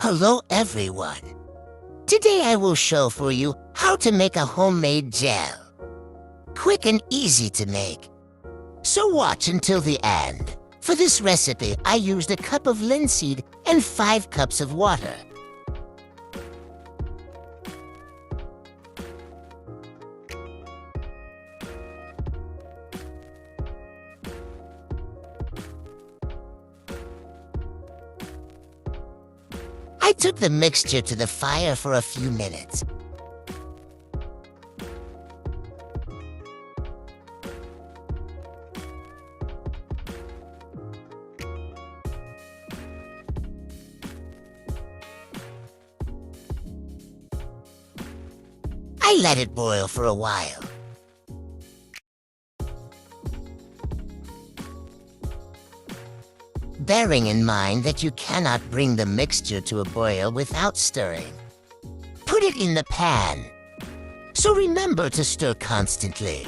Hello everyone. Today I will show for you how to make a homemade gel. Quick and easy to make. So watch until the end. For this recipe, I used a cup of linseed and 5 cups of water. I took the mixture to the fire for a few minutes. I let it boil for a while. Bearing in mind that you cannot bring the mixture to a boil without stirring. Put it in the pan. So remember to stir constantly.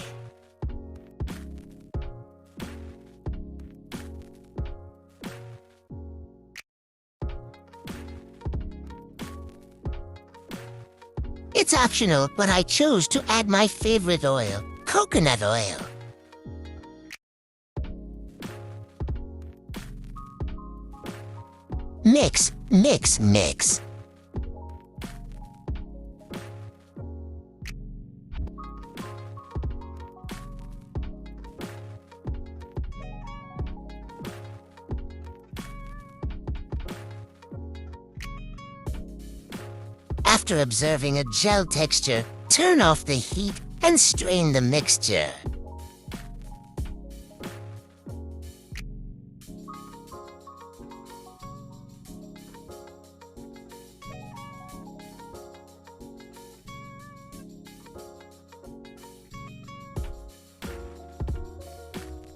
It's optional, but I chose to add my favorite oil, coconut oil. Mix, mix, mix. After observing a gel texture, turn off the heat and strain the mixture.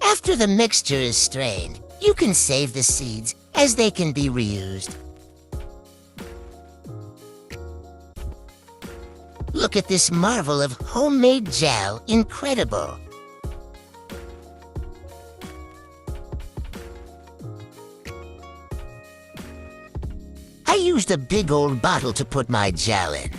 After the mixture is strained, you can save the seeds as they can be reused. Look at this marvel of homemade gel, incredible! I used a big old bottle to put my gel in.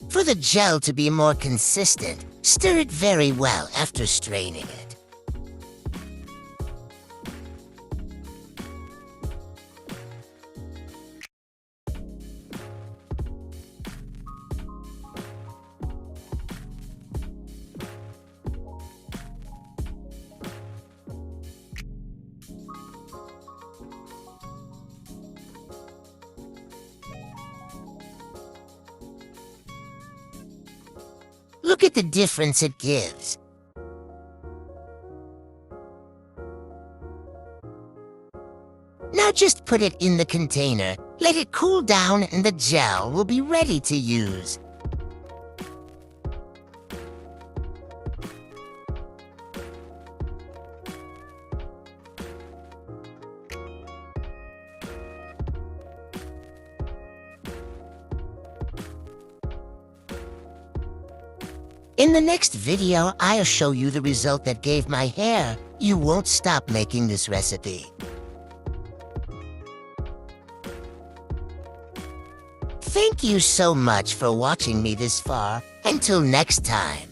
For the gel to be more consistent, stir it very well after straining it. Look at the difference it gives. Now just put it in the container, let it cool down, and the gel will be ready to use. In the next video, I'll show you the result that gave my hair. You won't stop making this recipe. Thank you so much for watching me this far. Until next time.